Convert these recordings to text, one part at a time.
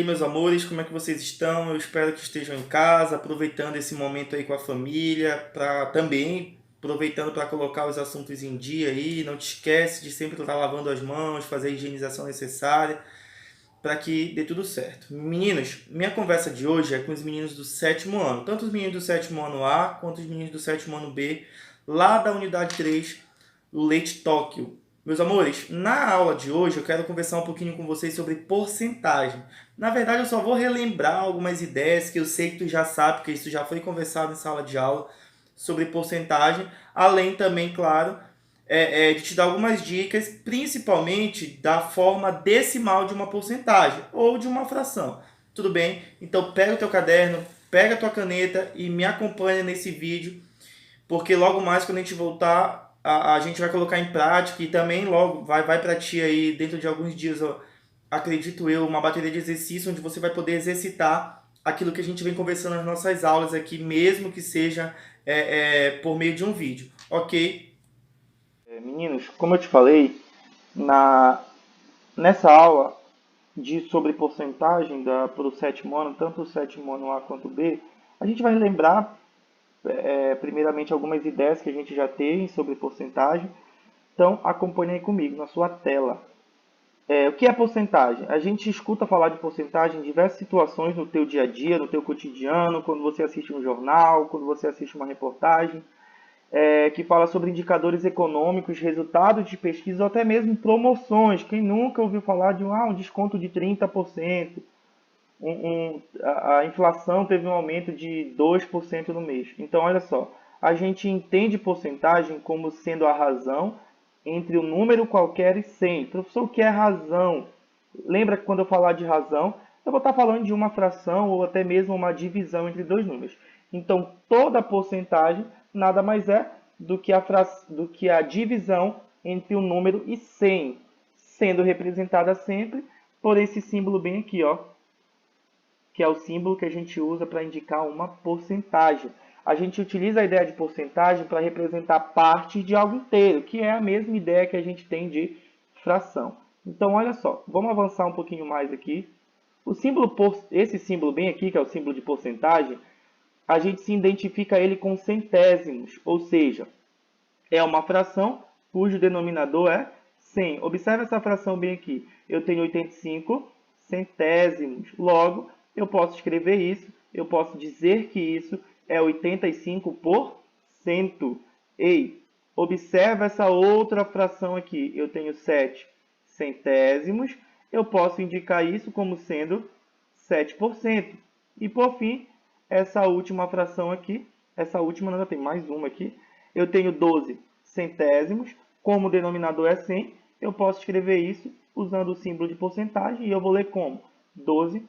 aí, meus amores, como é que vocês estão? Eu espero que estejam em casa, aproveitando esse momento aí com a família, para também aproveitando para colocar os assuntos em dia aí. Não te esquece de sempre estar lavando as mãos, fazer a higienização necessária para que dê tudo certo. Meninos, minha conversa de hoje é com os meninos do sétimo ano, tanto os meninos do sétimo ano A quanto os meninos do sétimo ano B, lá da unidade 3, do Leite Tóquio. Meus amores, na aula de hoje eu quero conversar um pouquinho com vocês sobre porcentagem. Na verdade, eu só vou relembrar algumas ideias que eu sei que tu já sabe, porque isso já foi conversado em sala de aula sobre porcentagem, além também, claro, de te dar algumas dicas, principalmente da forma decimal de uma porcentagem ou de uma fração. Tudo bem? Então pega o teu caderno, pega a tua caneta e me acompanha nesse vídeo, porque logo mais quando a gente voltar, a gente vai colocar em prática e também logo vai para ti aí, dentro de alguns dias, ó, acredito eu, uma bateria de exercício onde você vai poder exercitar aquilo que a gente vem conversando nas nossas aulas aqui, mesmo que seja por meio de um vídeo, ok? Meninos, como eu te falei, nessa aula sobre porcentagem para o sétimo ano, tanto o sétimo ano A quanto o B, a gente vai lembrar, primeiramente, algumas ideias que a gente já tem sobre porcentagem. Então, acompanhe aí comigo na sua tela. O que é porcentagem? A gente escuta falar de porcentagem em diversas situações no teu dia a dia, no teu cotidiano, quando você assiste um jornal, quando você assiste uma reportagem, que fala sobre indicadores econômicos, resultados de pesquisa ou até mesmo promoções. Quem nunca ouviu falar de um desconto de 30%? A inflação teve um aumento de 2% no mês. Então, olha só, a gente entende porcentagem como sendo a razão entre um número qualquer e 100. Professor, o que é razão? Lembra que quando eu falar de razão, eu vou estar falando de uma fração ou até mesmo uma divisão entre dois números. Então, toda porcentagem nada mais é do que a divisão entre um número e 100, sendo representada sempre por esse símbolo bem aqui, ó, que é o símbolo que a gente usa para indicar uma porcentagem. A gente utiliza a ideia de porcentagem para representar parte de algo inteiro, que é a mesma ideia que a gente tem de fração. Então, olha só, vamos avançar um pouquinho mais aqui. Esse símbolo bem aqui, que é o símbolo de porcentagem, a gente se identifica ele com centésimos, ou seja, é uma fração cujo denominador é 100. Observe essa fração bem aqui. Eu tenho 85 centésimos. Logo, eu posso escrever isso, eu posso dizer que isso é 85%. Ei, observe essa outra fração aqui. Eu tenho 7 centésimos. Eu posso indicar isso como sendo 7%. E, por fim, essa última fração aqui, essa última, não, tem mais uma aqui. Eu tenho 12 centésimos. Como o denominador é 100, eu posso escrever isso usando o símbolo de porcentagem e eu vou ler como 12%.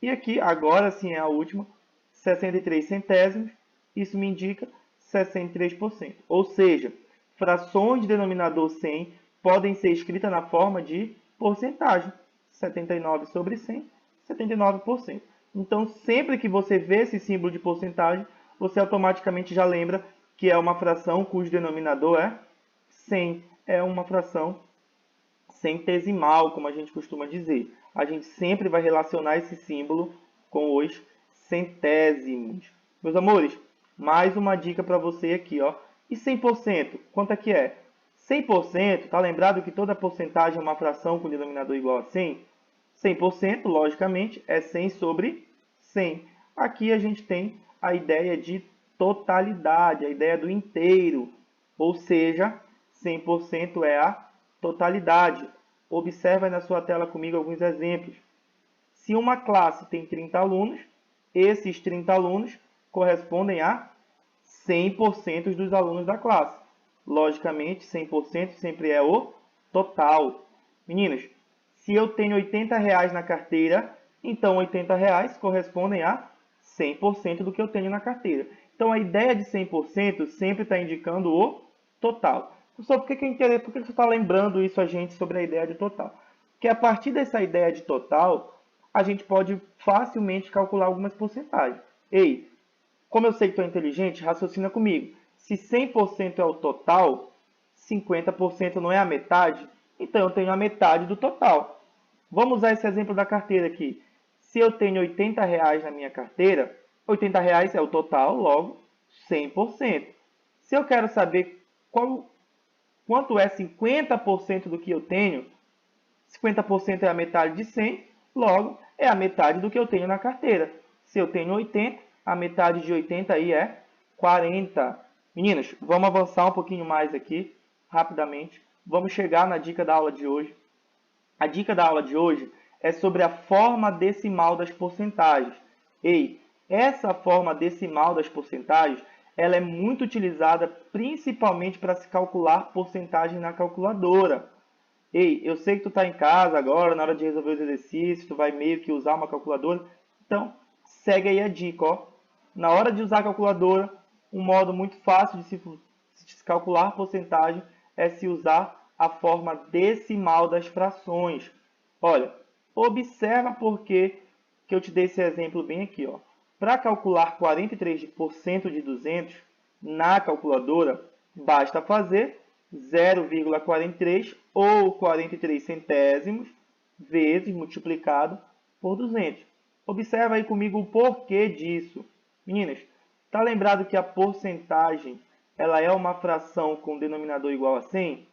E aqui, agora sim é a última, 63 centésimos, isso me indica 63%. Ou seja, frações de denominador 100 podem ser escritas na forma de porcentagem. 79 sobre 100, 79%. Então, sempre que você vê esse símbolo de porcentagem, você automaticamente já lembra que é uma fração cujo denominador é 100. É uma fração centesimal, como a gente costuma dizer. A gente sempre vai relacionar esse símbolo com os centésimos. Meus amores, mais uma dica para você aqui, ó. E 100%? Quanto é que é? 100%, tá lembrado que toda porcentagem é uma fração com denominador igual a 100? 100%, logicamente, é 100 sobre 100. Aqui a gente tem a ideia de totalidade, a ideia do inteiro, ou seja, 100% é a totalidade. Observe na sua tela comigo alguns exemplos. Se uma classe tem 30 alunos, esses 30 alunos correspondem a 100% dos alunos da classe. Logicamente, 100% sempre é o total. Meninos, se eu tenho R$ 80 na carteira, então R$ 80 correspondem a 100% do que eu tenho na carteira. Então, a ideia de 100% sempre está indicando o total. Só por que você está lembrando isso a gente sobre a ideia de total? Porque a partir dessa ideia de total, a gente pode facilmente calcular algumas porcentagens. Ei, como eu sei que tu é inteligente, raciocina comigo. Se 100% é o total, 50% não é a metade, então eu tenho a metade do total. Vamos usar esse exemplo da carteira aqui. Se eu tenho R$ 80 na minha carteira, R$ 80 é o total, logo 100%. Se eu quero saber quanto é 50% do que eu tenho, 50% é a metade de 100, logo é a metade do que eu tenho na carteira. Se eu tenho 80, a metade de 80 aí é 40. Meninos, vamos avançar um pouquinho mais aqui, rapidamente. Vamos chegar na dica da aula de hoje. A dica da aula de hoje é sobre a forma decimal das porcentagens. Ei, essa forma decimal das porcentagens, ela é muito utilizada principalmente para se calcular porcentagem na calculadora. Ei, eu sei que tu está em casa agora, na hora de resolver os exercícios, tu vai meio que usar uma calculadora. Então, segue aí a dica, ó. Na hora de usar a calculadora, um modo muito fácil de se calcular porcentagem é se usar a forma decimal das frações. Olha, observa porque que eu te dei esse exemplo bem aqui, ó. Para calcular 43% de 200 na calculadora, basta fazer 0,43 ou 43 centésimos vezes multiplicado por 200. Observa aí comigo o porquê disso. Meninas, tá lembrado que a porcentagem ela é uma fração com denominador igual a 100?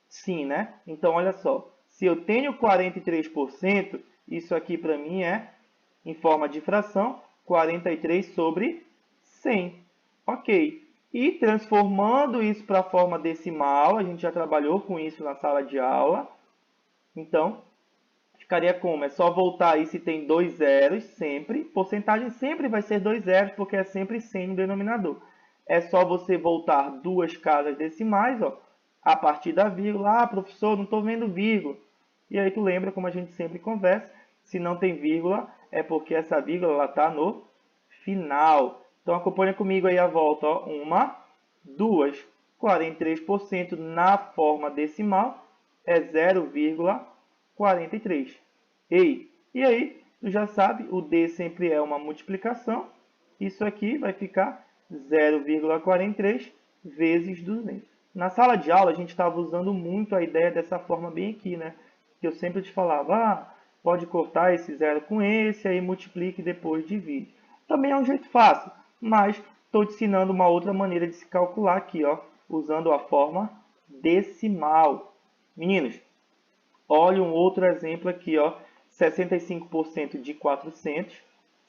Sim, né? Então, olha só. Se eu tenho 43%, isso aqui para mim é, em forma de fração, 43 sobre 100. Ok. E transformando isso para a forma decimal, a gente já trabalhou com isso na sala de aula. Então, ficaria como? É só voltar aí se tem dois zeros sempre. Porcentagem sempre vai ser dois zeros, porque é sempre 100 no denominador. É só você voltar duas casas decimais, ó, a partir da vírgula. Ah, professor, não estou vendo vírgula. E aí tu lembra, como a gente sempre conversa, se não tem vírgula, é porque essa vírgula está no final. Então, acompanha comigo aí a volta. Ó. 1, 2, 43% na forma decimal é 0,43. Ei, e aí, tu já sabe, o D sempre é uma multiplicação. Isso aqui vai ficar 0,43 vezes 200. Na sala de aula, a gente estava usando muito a ideia dessa forma bem aqui, né? Que eu sempre te falava, pode cortar esse zero com esse, aí multiplique e depois divide. Também é um jeito fácil, mas estou te ensinando uma outra maneira de se calcular aqui, ó, usando a forma decimal. Meninos, olha um outro exemplo aqui, ó, 65% de 400.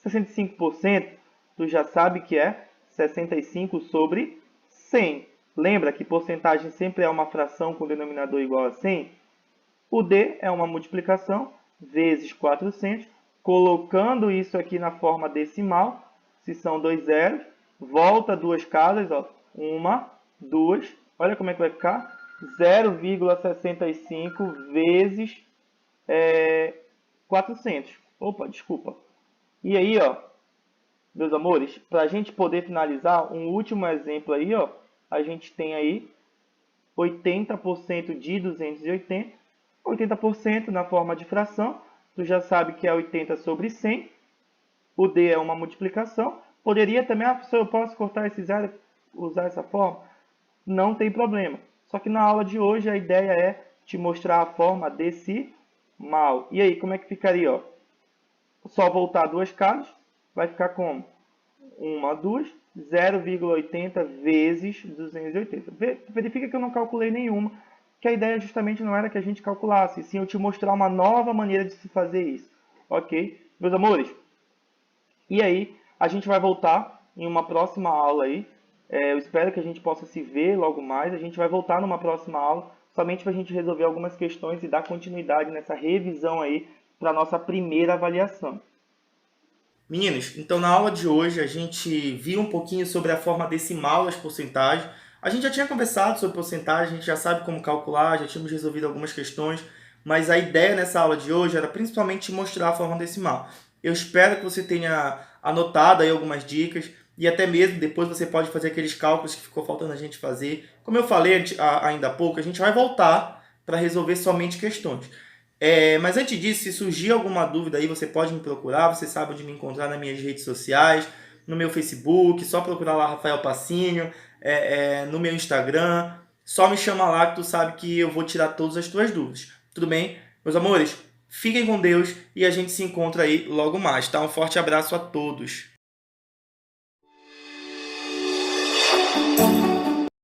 65%, tu já sabe que é 65 sobre 100. Lembra que porcentagem sempre é uma fração com denominador igual a 100? O D é uma multiplicação vezes 400. Colocando isso aqui na forma decimal, se são dois zeros, volta duas casas, ó, 1, 2, olha como é que vai ficar, 0,65 vezes 400. Opa, desculpa. E aí, ó, meus amores, para a gente poder finalizar, um último exemplo aí, ó, a gente tem aí 80% de 280, 80% na forma de fração, tu já sabe que é 80 sobre 100, o D é uma multiplicação, poderia também, professor, eu posso cortar esse zero, usar essa forma? Não tem problema, só que na aula de hoje a ideia é te mostrar a forma decimal. E aí, como é que ficaria, ó? Só voltar duas casas, vai ficar como? 1, 2, 0,80 vezes 280. Verifica que eu não calculei nenhuma, que a ideia justamente não era que a gente calculasse, sim eu te mostrar uma nova maneira de se fazer isso. Ok? Meus amores? E aí, a gente vai voltar em uma próxima aula aí. Eu espero que a gente possa se ver logo mais. A gente vai voltar numa próxima aula, somente para a gente resolver algumas questões e dar continuidade nessa revisão aí para a nossa primeira avaliação. Meninos, então na aula de hoje a gente viu um pouquinho sobre a forma decimal das porcentagens. A gente já tinha conversado sobre porcentagem, a gente já sabe como calcular, já tínhamos resolvido algumas questões, mas a ideia nessa aula de hoje era principalmente mostrar a forma decimal. Eu espero que você tenha anotado aí algumas dicas e até mesmo depois você pode fazer aqueles cálculos que ficou faltando a gente fazer. Como eu falei ainda há pouco, a gente vai voltar para resolver somente questões. Mas antes disso, se surgir alguma dúvida aí, você pode me procurar, você sabe onde me encontrar nas minhas redes sociais, no meu Facebook, só procurar lá Rafael Passinho, no meu Instagram, só me chama lá que tu sabe que eu vou tirar todas as tuas dúvidas. Tudo bem? Meus amores, Fiquem com Deus e a gente se encontra aí logo mais, tá? Um forte abraço a todos.